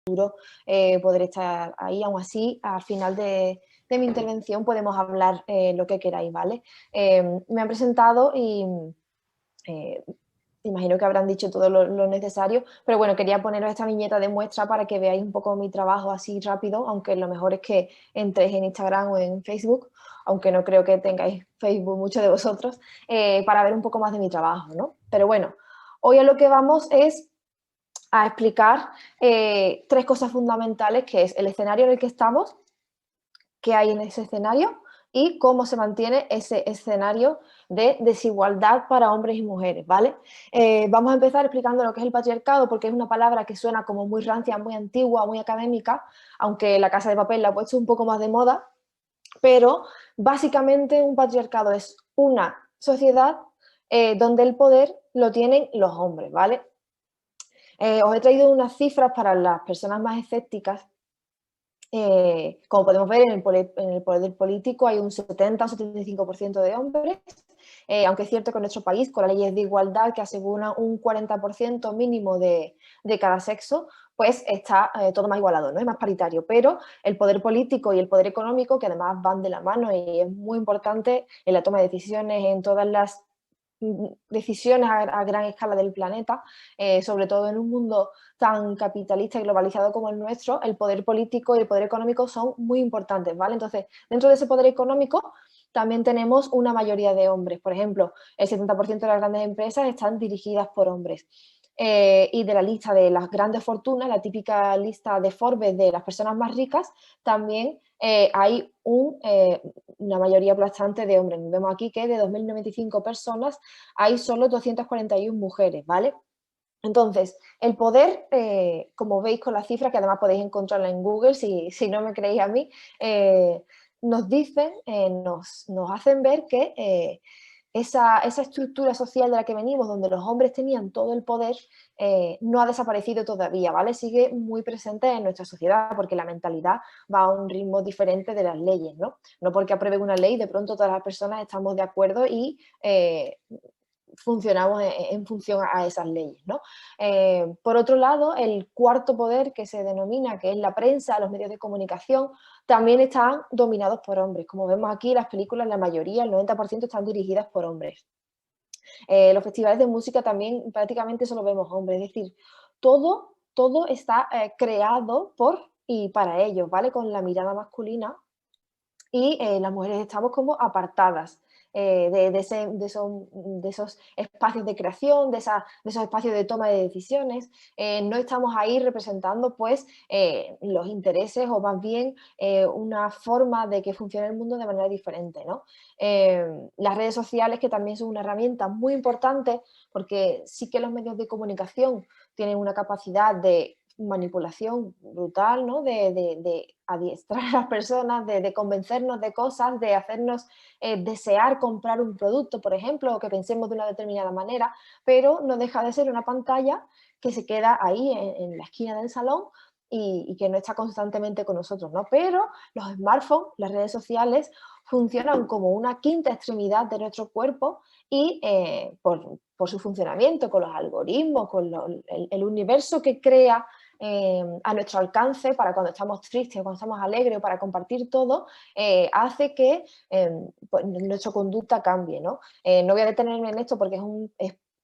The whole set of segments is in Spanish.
poder estar ahí. Aún así, al final de mi intervención podemos hablar lo que queráis, ¿vale? Me han presentado y imagino que habrán dicho todo lo necesario, pero bueno, quería poneros esta viñeta de muestra para que veáis un poco mi trabajo así rápido, aunque lo mejor es que entréis en Instagram o en Facebook, aunque no creo que tengáis Facebook muchos de vosotros, para ver un poco más de mi trabajo, ¿no? Pero bueno, hoy a lo que vamos es a explicar tres cosas fundamentales, que es el escenario en el que estamos, qué hay en ese escenario y cómo se mantiene ese escenario de desigualdad para hombres y mujeres, ¿vale? Vamos a empezar explicando lo que es el patriarcado, porque es una palabra que suena como muy rancia, muy antigua, muy académica, aunque La Casa de Papel la ha puesto un poco más de moda, pero básicamente un patriarcado es una sociedad donde el poder lo tienen los hombres, ¿vale? Os he traído unas cifras para las personas más escépticas. Como podemos ver, en el poder político hay un 70 o 75% de hombres, aunque es cierto que en nuestro país, con las leyes de igualdad que aseguran un 40% mínimo de cada sexo, pues está todo más igualado, ¿no? Es más paritario, pero el poder político y el poder económico, que además van de la mano y es muy importante en la toma de decisiones, en todas las decisiones a gran escala del planeta, sobre todo en un mundo tan capitalista y globalizado como el nuestro, el poder político y el poder económico son muy importantes, ¿vale? Entonces, dentro de ese poder económico también tenemos una mayoría de hombres. Por ejemplo, el 70% de las grandes empresas están dirigidas por hombres. Y de la lista de las grandes fortunas, la típica lista de Forbes de las personas más ricas, también hay una mayoría aplastante de hombres. Vemos aquí que de 2.095 personas hay solo 241 mujeres, ¿vale? Entonces, el poder, como veis con las cifras, que además podéis encontrarla en Google, si no me creéis a mí, nos dicen, nos hacen ver que esa estructura social de la que venimos, donde los hombres tenían todo el poder, no ha desaparecido todavía, ¿vale? Sigue muy presente en nuestra sociedad, porque la mentalidad va a un ritmo diferente de las leyes, ¿no? No porque apruebe una ley, de pronto todas las personas estamos de acuerdo y funcionamos en función a esas leyes, ¿no? Por otro lado, el cuarto poder, que se denomina, que es la prensa, los medios de comunicación, también están dominados por hombres. Como vemos aquí, las películas, la mayoría, el 90% están dirigidas por hombres. Los festivales de música también prácticamente solo vemos hombres, es decir, todo está creado por y para ellos, ¿vale? Con la mirada masculina, y las mujeres estamos como apartadas de esos espacios de creación, de esos espacios de toma de decisiones. No estamos ahí representando pues los intereses, o más bien una forma de que funcione el mundo de manera diferente, ¿no? Las redes sociales, que también son una herramienta muy importante, porque sí que los medios de comunicación tienen una capacidad de manipulación brutal, ¿no? De adiestrar a las personas, de convencernos de cosas, de hacernos desear comprar un producto, por ejemplo, o que pensemos de una determinada manera, pero no deja de ser una pantalla que se queda ahí en la esquina del salón y que no está constantemente con nosotros, ¿no? Pero los smartphones, las redes sociales, funcionan como una quinta extremidad de nuestro cuerpo y por su funcionamiento, con los algoritmos, con el universo que crea a nuestro alcance para cuando estamos tristes, cuando estamos alegres, o para compartir todo, hace que pues, nuestra conducta cambie, ¿no? No voy a detenerme en esto porque es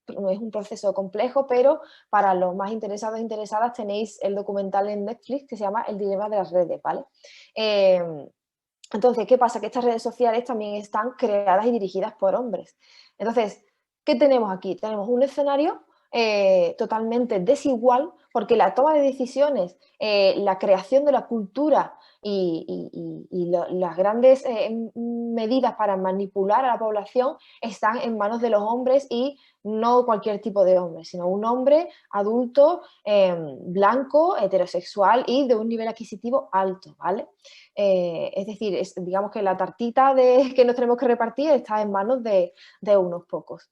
un proceso complejo, pero para los más interesados e interesadas tenéis el documental en Netflix que se llama El dilema de las redes, ¿vale? Entonces, ¿qué pasa? Que estas redes sociales también están creadas y dirigidas por hombres. Entonces, ¿qué tenemos aquí? Tenemos un escenario totalmente desigual, porque la toma de decisiones, la creación de la cultura y las grandes medidas para manipular a la población están en manos de los hombres, y no cualquier tipo de hombre, sino un hombre adulto, blanco, heterosexual y de un nivel adquisitivo alto, ¿vale? Es decir, digamos que la tartita que nos tenemos que repartir está en manos de unos pocos.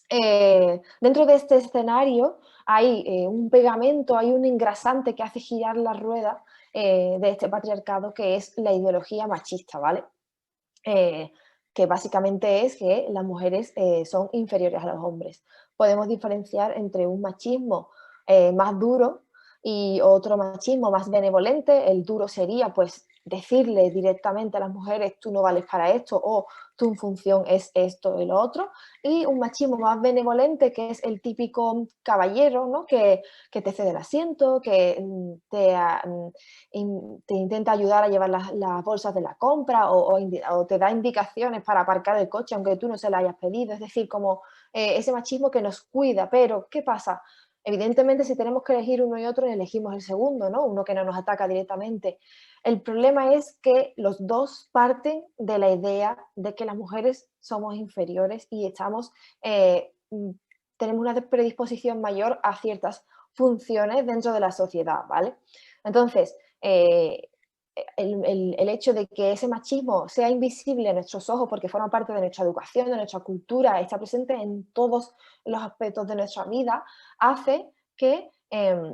Dentro de este escenario hay un pegamento, hay un engrasante que hace girar la rueda de este patriarcado, que es la ideología machista, ¿vale? Que básicamente es que las mujeres son inferiores a los hombres. Podemos diferenciar entre un machismo más duro y otro machismo más benevolente. El duro sería pues decirle directamente a las mujeres tú no vales para esto o tu función es esto y lo otro, y un machismo más benevolente que es el típico caballero, ¿no? que te cede el asiento, que te intenta ayudar a llevar las bolsas de la compra o te da indicaciones para aparcar el coche aunque tú no se la hayas pedido, es decir, como ese machismo que nos cuida, pero ¿qué pasa? Evidentemente, si tenemos que elegir uno y otro, elegimos el segundo, ¿no? Uno que no nos ataca directamente. El problema es que los dos parten de la idea de que las mujeres somos inferiores y tenemos una predisposición mayor a ciertas funciones dentro de la sociedad, ¿vale? Entonces, el hecho de que ese machismo sea invisible a nuestros ojos porque forma parte de nuestra educación, de nuestra cultura, está presente en todos los aspectos de nuestra vida, hace que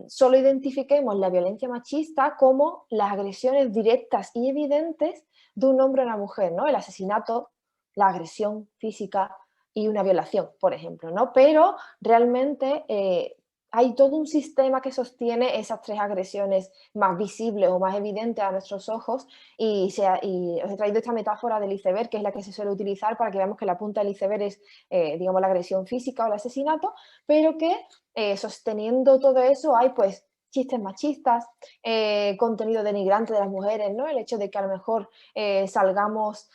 solo identifiquemos la violencia machista como las agresiones directas y evidentes de un hombre a una mujer, ¿no? El asesinato, la agresión física y una violación, por ejemplo, ¿no? Pero realmente hay todo un sistema que sostiene esas tres agresiones más visibles o más evidentes a nuestros ojos y os he traído esta metáfora del iceberg, que es la que se suele utilizar para que veamos que la punta del iceberg es, digamos, la agresión física o el asesinato, pero que sosteniendo todo eso hay pues chistes machistas, contenido denigrante de las mujeres, ¿no? El hecho de que a lo mejor salgamos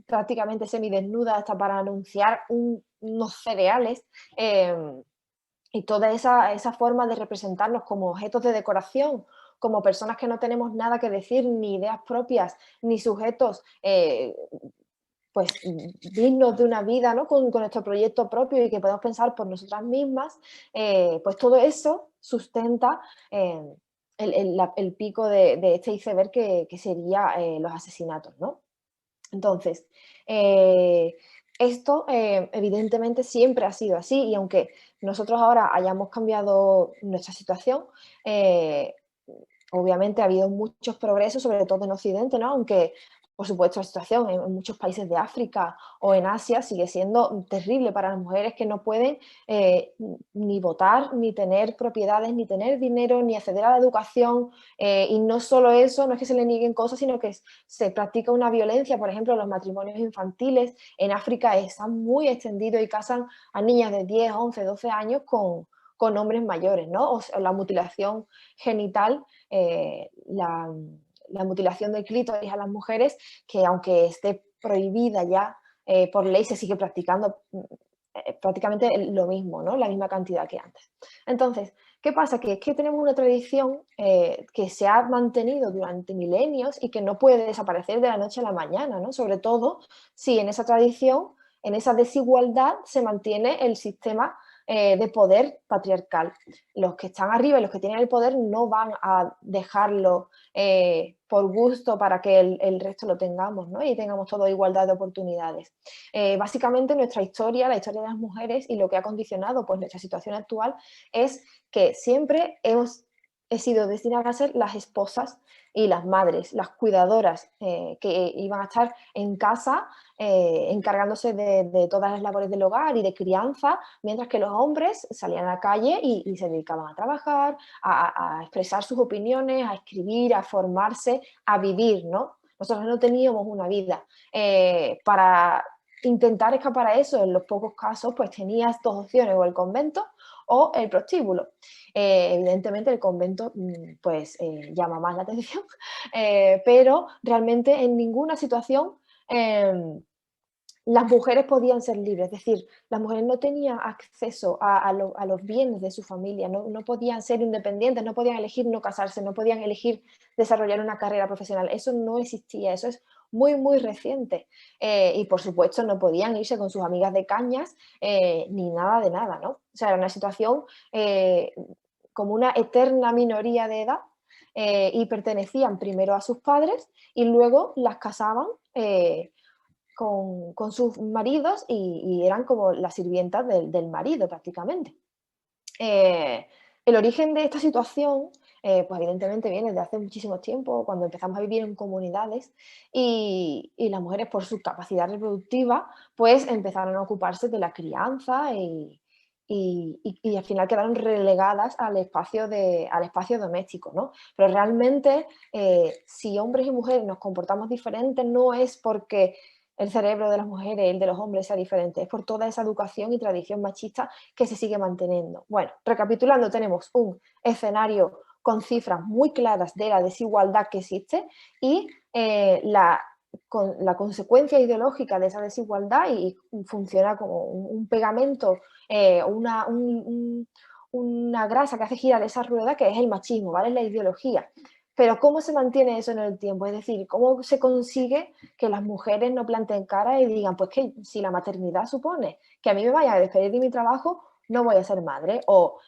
prácticamente semidesnudas hasta para anunciar unos cereales, y toda esa forma de representarnos como objetos de decoración, como personas que no tenemos nada que decir, ni ideas propias, ni sujetos pues dignos de una vida, ¿no? Con nuestro proyecto propio y que podemos pensar por nosotras mismas, pues todo eso sustenta el pico de este iceberg que sería los asesinatos, ¿no? Entonces, esto evidentemente siempre ha sido así y aunque nosotros ahora hayamos cambiado nuestra situación, eh, obviamente ha habido muchos progresos, sobre todo en Occidente, ¿no? Aunque, por supuesto, la situación en muchos países de África o en Asia sigue siendo terrible para las mujeres que no pueden ni votar, ni tener propiedades, ni tener dinero, ni acceder a la educación. Y no solo eso, no es que se le nieguen cosas, sino que se practica una violencia, por ejemplo, los matrimonios infantiles. En África están muy extendidos y casan a niñas de 10, 11, 12 años con hombres mayores, ¿no? O sea, la mutilación genital, la mutilación del clítoris a las mujeres, que aunque esté prohibida ya por ley, se sigue practicando prácticamente lo mismo, ¿no? La misma cantidad que antes. Entonces, ¿qué pasa? Que es que tenemos una tradición que se ha mantenido durante milenios y que no puede desaparecer de la noche a la mañana, ¿no? Sobre todo si en esa tradición, en esa desigualdad, se mantiene el sistema de poder patriarcal. Los que están arriba y los que tienen el poder no van a dejarlo por gusto para que el resto lo tengamos, ¿no? Y tengamos toda igualdad de oportunidades. Básicamente nuestra historia, la historia de las mujeres y lo que ha condicionado pues, nuestra situación actual es que siempre he sido destinadas a ser las esposas y las madres, las cuidadoras que iban a estar en casa encargándose de todas las labores del hogar y de crianza, mientras que los hombres salían a la calle y se dedicaban a trabajar, a expresar sus opiniones, a escribir, a formarse, a vivir, ¿no? Nosotros no teníamos una vida. Para intentar escapar a eso, en los pocos casos, pues tenías dos opciones, o el convento o el prostíbulo. Evidentemente el convento pues llama más la atención, pero realmente en ninguna situación las mujeres podían ser libres, es decir, las mujeres no tenían acceso a los bienes de su familia, no podían ser independientes, no podían elegir no casarse, no podían elegir desarrollar una carrera profesional, eso no existía, eso es muy, muy reciente. Y por supuesto no podían irse con sus amigas de cañas ni nada de nada, ¿no? O sea, era una situación como una eterna minoría de edad y pertenecían primero a sus padres y luego las casaban con sus maridos y eran como las sirvientas del marido prácticamente. Eh, el origen de esta situación, pues evidentemente viene de hace muchísimo tiempo, cuando empezamos a vivir en comunidades y las mujeres por su capacidad reproductiva, pues empezaron a ocuparse de la crianza y al final quedaron relegadas al espacio doméstico, ¿no? Pero realmente, si hombres y mujeres nos comportamos diferentes, no es porque el cerebro de las mujeres y el de los hombres sea diferente, es por toda esa educación y tradición machista que se sigue manteniendo. Bueno, recapitulando, tenemos un escenario con cifras muy claras de la desigualdad que existe y con la consecuencia ideológica de esa desigualdad y funciona como un pegamento, una grasa que hace girar esa rueda, que es el machismo, ¿vale? La ideología. Pero ¿cómo se mantiene eso en el tiempo? Es decir, ¿cómo se consigue que las mujeres no planteen cara y digan, pues que si la maternidad supone que a mí me vaya a despedir de mi trabajo, no voy a ser madre? O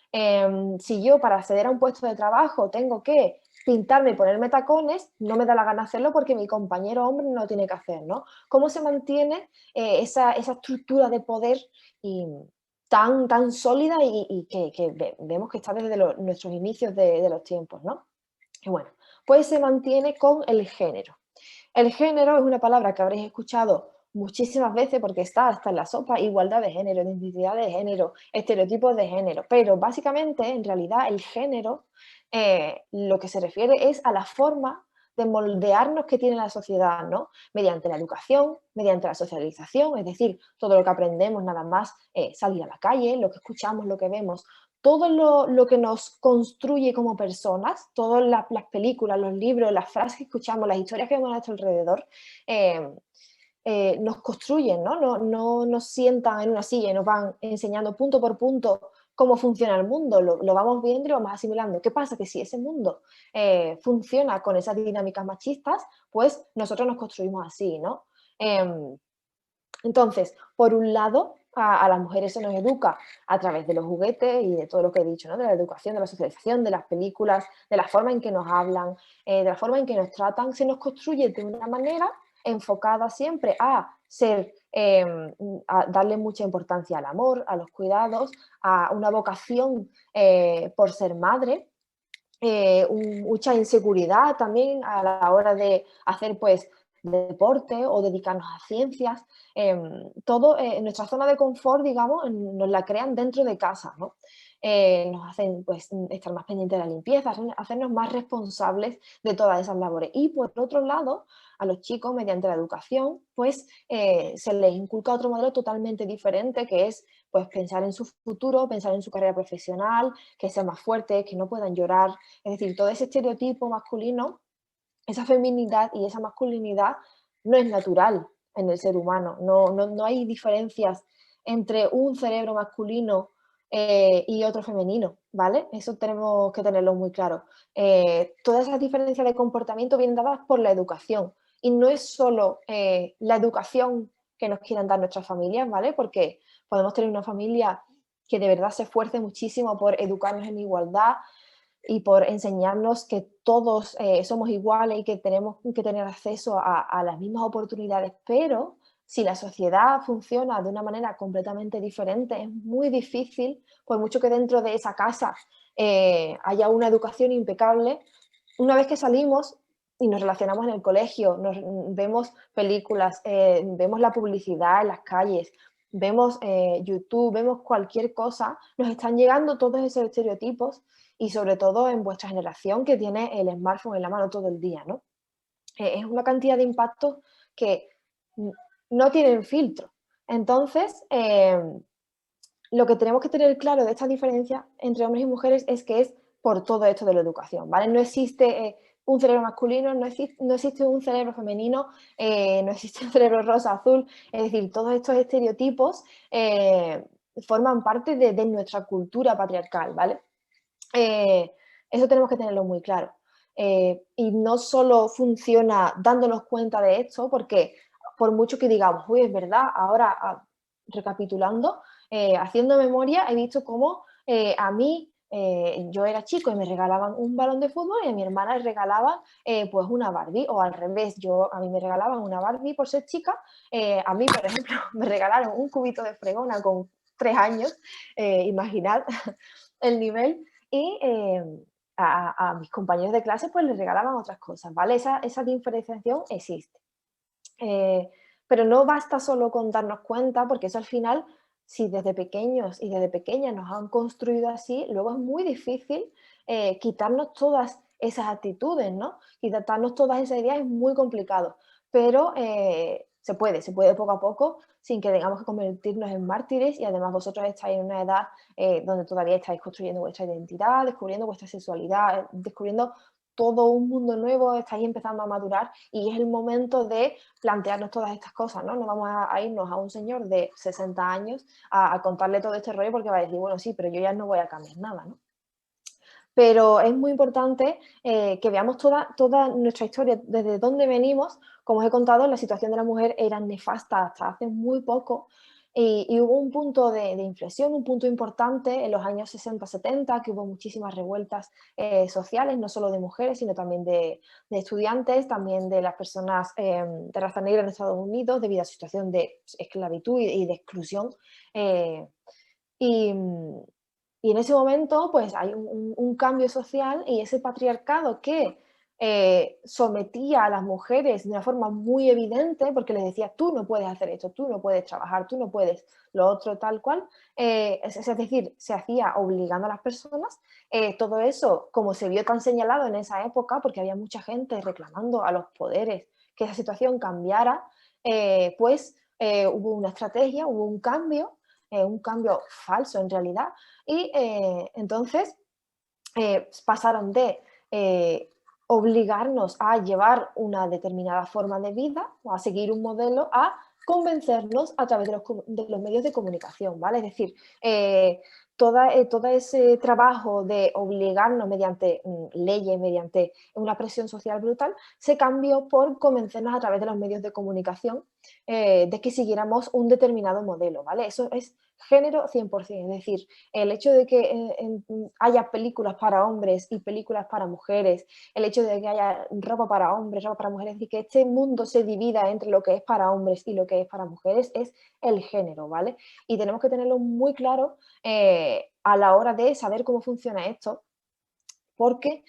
si yo para acceder a un puesto de trabajo tengo que pintarme y ponerme tacones, no me da la gana hacerlo porque mi compañero hombre no tiene que hacer, ¿no? ¿Cómo se mantiene esa estructura de poder y tan sólida y que vemos que está desde nuestros inicios de los tiempos, ¿no? Y bueno, pues se mantiene con el género. El género es una palabra que habréis escuchado muchísimas veces porque está hasta en la sopa: igualdad de género, identidad de género, estereotipos de género, pero básicamente, en realidad, el género lo que se refiere es a la forma de moldearnos que tiene la sociedad, ¿no? Mediante la educación, mediante la socialización, es decir, todo lo que aprendemos nada más salir a la calle, lo que escuchamos, lo que vemos, todo lo que nos construye como personas, todas las películas, los libros, las frases que escuchamos, las historias que vemos a nuestro alrededor, eh, nos construyen, ¿no? No nos sientan en una silla y nos van enseñando punto por punto cómo funciona el mundo, lo vamos viendo y lo vamos asimilando. ¿Qué pasa? Que si ese mundo funciona con esas dinámicas machistas, pues nosotros nos construimos así, ¿no? Entonces, por un lado, a las mujeres se nos educa a través de los juguetes y de todo lo que he dicho, ¿no? De la educación, de la socialización, de las películas, de la forma en que nos hablan, de la forma en que nos tratan, se nos construye de una manera enfocada siempre a ser, a darle mucha importancia al amor, a los cuidados, a una vocación por ser madre, mucha inseguridad también a la hora de hacer pues deporte o dedicarnos a ciencias. Todo en nuestra zona de confort, digamos, nos la crean dentro de casa, ¿no? Nos hacen pues estar más pendientes de la limpieza, hacernos más responsables de todas esas labores. Y por otro lado, a los chicos, mediante la educación, pues se les inculca otro modelo totalmente diferente, que es pues pensar en su futuro, pensar en su carrera profesional, que sean más fuertes, que no puedan llorar, es decir, todo ese estereotipo masculino, esa feminidad y esa masculinidad no es natural en el ser humano. No hay diferencias entre un cerebro masculino y otro femenino, ¿vale? Eso tenemos que tenerlo muy claro. Todas esas diferencias de comportamiento vienen dadas por la educación. Y no es solo la educación que nos quieran dar nuestras familias, ¿vale? Porque podemos tener una familia que de verdad se esfuerce muchísimo por educarnos en igualdad, y por enseñarnos que todos somos iguales y que tenemos que tener acceso a las mismas oportunidades, pero si la sociedad funciona de una manera completamente diferente, es muy difícil, por mucho que dentro de esa casa haya una educación impecable, una vez que salimos y nos relacionamos en el colegio, vemos películas, vemos la publicidad en las calles, vemos YouTube, vemos cualquier cosa, nos están llegando todos esos estereotipos y sobre todo en vuestra generación que tiene el smartphone en la mano todo el día, ¿no? Es una cantidad de impactos que no tienen filtro. Entonces, lo que tenemos que tener claro de esta diferencia entre hombres y mujeres es que es por todo esto de la educación, ¿vale? No existe un cerebro masculino, no existe un cerebro femenino, no existe un cerebro rosa, azul, es decir, todos estos estereotipos forman parte de nuestra cultura patriarcal, ¿vale? Eso tenemos que tenerlo muy claro. Y no solo funciona dándonos cuenta de esto, porque por mucho que digamos, uy, es verdad, ahora recapitulando, haciendo memoria, he visto cómo a mí, yo era chico y me regalaban un balón de fútbol y a mi hermana le regalaban pues una Barbie, o al revés, a mí me regalaban una Barbie por ser chica, a mí, por ejemplo, me regalaron un cubito de fregona con 3 años, imaginad el nivel, y a mis compañeros de clase pues les regalaban otras cosas, ¿vale? Esa diferenciación existe. Pero no basta solo con darnos cuenta, porque eso al final si desde pequeños y desde pequeñas nos han construido así, luego es muy difícil quitarnos todas esas actitudes, ¿no? Quitarnos todas esas ideas es muy complicado, pero se puede poco a poco, sin que tengamos que convertirnos en mártires, y además vosotros estáis en una edad donde todavía estáis construyendo vuestra identidad, descubriendo vuestra sexualidad, descubriendo todo un mundo nuevo, estáis empezando a madurar y es el momento de plantearnos todas estas cosas, ¿no? No vamos a irnos a un señor de 60 años a contarle todo este rollo porque va a decir, bueno, sí, pero yo ya no voy a cambiar nada, ¿no? Pero es muy importante que veamos toda nuestra historia, desde dónde venimos. Como os he contado, la situación de la mujer era nefasta hasta hace muy poco y hubo un punto de inflexión, un punto importante en los años 60-70, que hubo muchísimas revueltas sociales, no solo de mujeres, sino también de estudiantes, también de las personas de raza negra en Estados Unidos, debido a su situación de esclavitud y de exclusión. eh, y, y en ese momento, pues hay un cambio social y ese patriarcado que sometía a las mujeres de una forma muy evidente, porque les decía, tú no puedes hacer esto, tú no puedes trabajar, tú no puedes lo otro, tal cual. Es decir, se hacía obligando a las personas. Todo eso, como se vio tan señalado en esa época, porque había mucha gente reclamando a los poderes que esa situación cambiara, pues hubo una estrategia, hubo un cambio falso en realidad, y entonces pasaron de obligarnos a llevar una determinada forma de vida o a seguir un modelo a convencernos a través de los medios de comunicación, ¿vale? Es decir, todo ese trabajo de obligarnos mediante leyes, mediante una presión social brutal, se cambió por convencernos a través de los medios de comunicación de que siguiéramos un determinado modelo, ¿vale? Eso es género 100%, es decir, el hecho de que haya películas para hombres y películas para mujeres, el hecho de que haya ropa para hombres, ropa para mujeres, es decir, que este mundo se divida entre lo que es para hombres y lo que es para mujeres, es el género, ¿vale? Y tenemos que tenerlo muy claro a la hora de saber cómo funciona esto, porque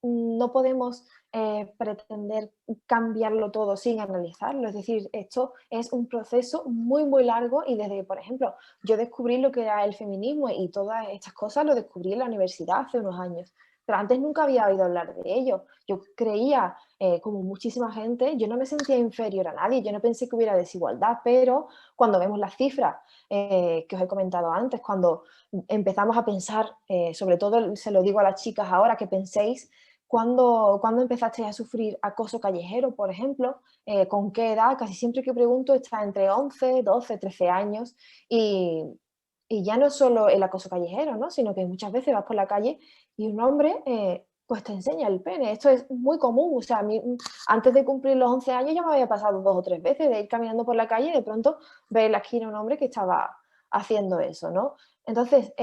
no podemos pretender cambiarlo todo sin analizarlo. Es decir, esto es un proceso muy, muy largo y desde, por ejemplo, yo descubrí lo que era el feminismo y todas estas cosas lo descubrí en la universidad hace unos años, pero antes nunca había oído hablar de ello. Yo creía, como muchísima gente, yo no me sentía inferior a nadie, yo no pensé que hubiera desigualdad, pero cuando vemos las cifras que os he comentado antes, cuando empezamos a pensar, sobre todo se lo digo a las chicas ahora, que penséis cuando empezasteis a sufrir acoso callejero, por ejemplo, con qué edad. Casi siempre que pregunto está entre 11, 12, 13 años y, y ya no es solo el acoso callejero, ¿no? Sino que muchas veces vas por la calle y un hombre pues te enseña el pene. Esto es muy común. O sea, a mí antes de cumplir los 11 años ya me había pasado 2 o 3 veces de ir caminando por la calle y de pronto ver en la esquina un hombre que estaba haciendo eso, ¿no? Entonces,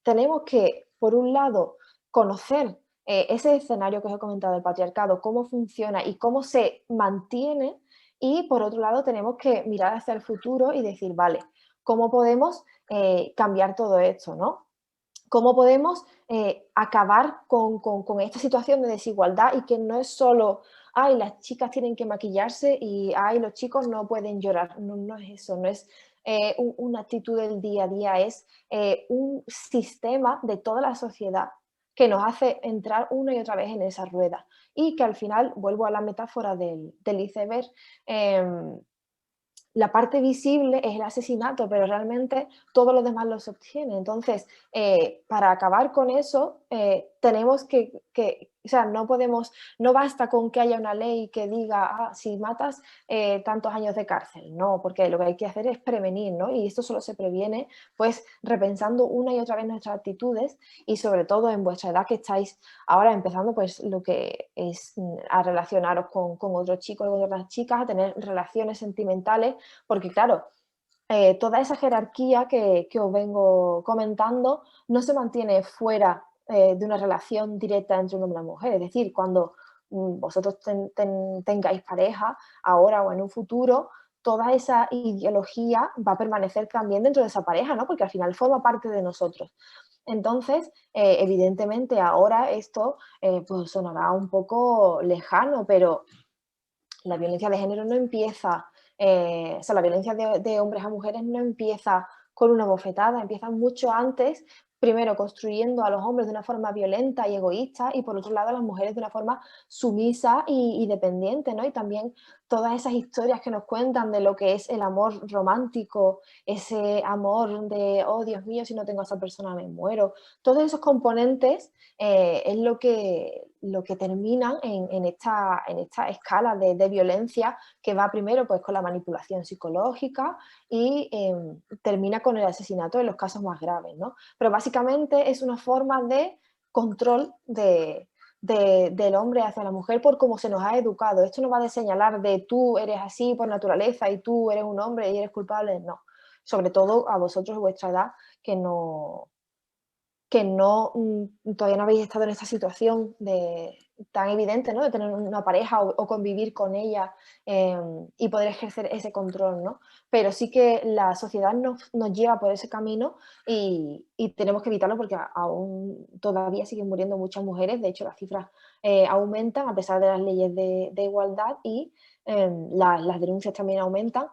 tenemos que, por un lado, conocer ese escenario que os he comentado del patriarcado, cómo funciona y cómo se mantiene, y por otro lado tenemos que mirar hacia el futuro y decir, vale, ¿cómo podemos cambiar todo esto, ¿no? ¿Cómo podemos acabar con esta situación de desigualdad y que no es solo, ay, las chicas tienen que maquillarse y, ay, los chicos no pueden llorar? No, no es eso, no es una actitud del día a día, es un sistema de toda la sociedad que nos hace entrar una y otra vez en esa rueda y que al final, vuelvo a la metáfora del iceberg, em, la parte visible es el asesinato, pero realmente todo lo demás lo se obtiene. Entonces, para acabar con eso, tenemos o sea, no podemos, no basta con que haya una ley que diga, ah, si matas, tantos años de cárcel. No, porque lo que hay que hacer es prevenir, ¿no? Y esto solo se previene, pues, repensando una y otra vez nuestras actitudes y sobre todo en vuestra edad que estáis ahora empezando, pues, lo que es a relacionaros con otros chicos y con otras chicas, a tener relaciones sentimentales, porque claro, toda esa jerarquía que os vengo comentando no se mantiene fuera de una relación directa entre un hombre y una mujer. Es decir, cuando vosotros tengáis pareja, ahora o en un futuro, toda esa ideología va a permanecer también dentro de esa pareja, ¿no? Porque al final forma parte de nosotros. Entonces, evidentemente ahora esto pues sonará un poco lejano, pero la violencia de género no empieza O sea, la violencia de hombres a mujeres no empieza con una bofetada, empieza mucho antes, primero construyendo a los hombres de una forma violenta y egoísta, y por otro lado a las mujeres de una forma sumisa y dependiente, ¿no? Y también todas esas historias que nos cuentan de lo que es el amor romántico, ese amor de, oh Dios mío, si no tengo a esa persona me muero. Todos esos componentes es lo que terminan en esta escala de violencia que va primero pues, con la manipulación psicológica y termina con el asesinato en los casos más graves, ¿no? Pero básicamente es una forma de control del hombre hacia la mujer por cómo se nos ha educado. Esto no va de señalar de tú eres así por naturaleza y tú eres un hombre y eres culpable, no. Sobre todo a vosotros de vuestra edad que no todavía no habéis estado en esta situación tan evidente, ¿no? De tener una pareja o convivir con ella y poder ejercer ese control, ¿no? Pero sí que la sociedad nos lleva por ese camino y tenemos que evitarlo porque aún todavía siguen muriendo muchas mujeres. De hecho, las cifras aumentan a pesar de las leyes de igualdad y las denuncias también aumentan.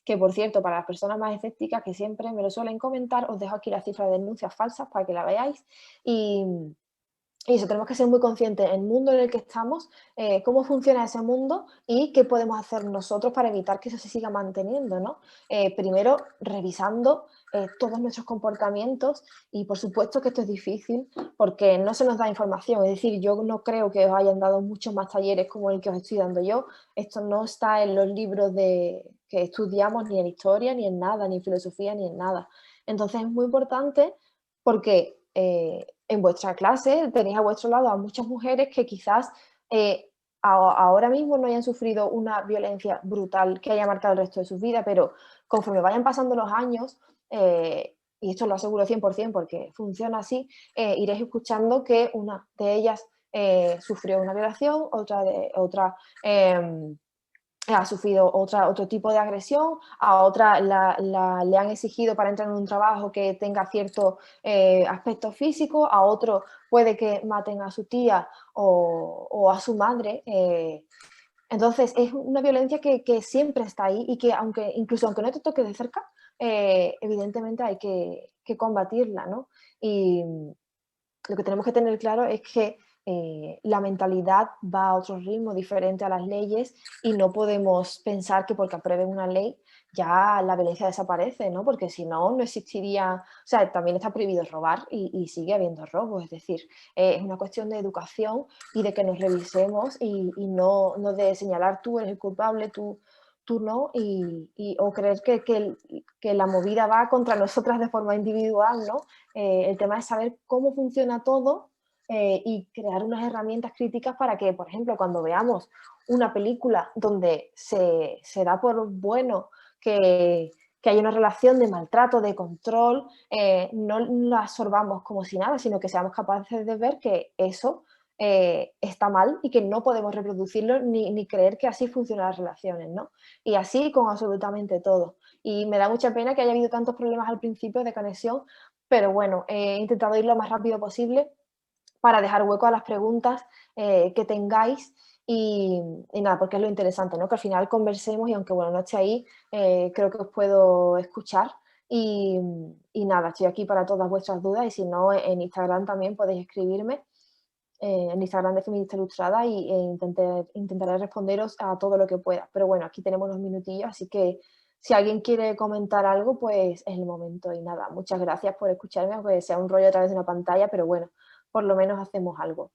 Que por cierto, para las personas más escépticas que siempre me lo suelen comentar, os dejo aquí la cifra de denuncias falsas para que la veáis. Y, y eso, tenemos que ser muy conscientes del mundo en el que estamos, cómo funciona ese mundo y qué podemos hacer nosotros para evitar que eso se siga manteniendo, ¿no? Primero, revisando todos nuestros comportamientos y por supuesto que esto es difícil porque no se nos da información, es decir, yo no creo que os hayan dado muchos más talleres como el que os estoy dando yo, esto no está en los libros que estudiamos, ni en historia, ni en nada, ni en filosofía, ni en nada. Entonces es muy importante porque en vuestra clase tenéis a vuestro lado a muchas mujeres que quizás ahora mismo no hayan sufrido una violencia brutal que haya marcado el resto de sus vidas, pero conforme vayan pasando los años, y esto lo aseguro 100% porque funciona así, iréis escuchando que una de ellas sufrió una violación, otra ha sufrido otro tipo de agresión, a otra le han exigido para entrar en un trabajo que tenga cierto aspecto físico, a otro puede que maten a su tía o a su madre. Entonces es una violencia que siempre está ahí y que incluso aunque no te toque de cerca, evidentemente hay que combatirla, ¿no? Y lo que tenemos que tener claro es que la mentalidad va a otro ritmo diferente a las leyes y no podemos pensar que porque aprueben una ley ya la violencia desaparece, ¿no? Porque si no, no existiría, o sea, también está prohibido robar y sigue habiendo robos, es decir, es una cuestión de educación y de que nos revisemos y no de señalar tú eres el culpable, tú no, o creer que la movida va contra nosotras de forma individual, ¿no? El tema es saber cómo funciona todo y crear unas herramientas críticas para que, por ejemplo, cuando veamos una película donde se da por bueno que hay una relación de maltrato, de control, no la absorbamos como si nada, sino que seamos capaces de ver que eso está mal y que no podemos reproducirlo ni creer que así funcionan las relaciones, ¿no? Y así con absolutamente todo. Y me da mucha pena que haya habido tantos problemas al principio de conexión, pero bueno, he intentado ir lo más rápido posible para dejar hueco a las preguntas que tengáis y nada, porque es lo interesante, ¿no? Que al final conversemos y aunque bueno, no esté ahí, creo que os puedo escuchar y nada, estoy aquí para todas vuestras dudas y si no, en Instagram también podéis escribirme en Instagram de Feminista Ilustrada intentaré responderos a todo lo que pueda. Pero bueno, aquí tenemos unos minutillos, así que si alguien quiere comentar algo, pues es el momento. Y nada, muchas gracias por escucharme, aunque sea un rollo a través de una pantalla, pero bueno, por lo menos hacemos algo.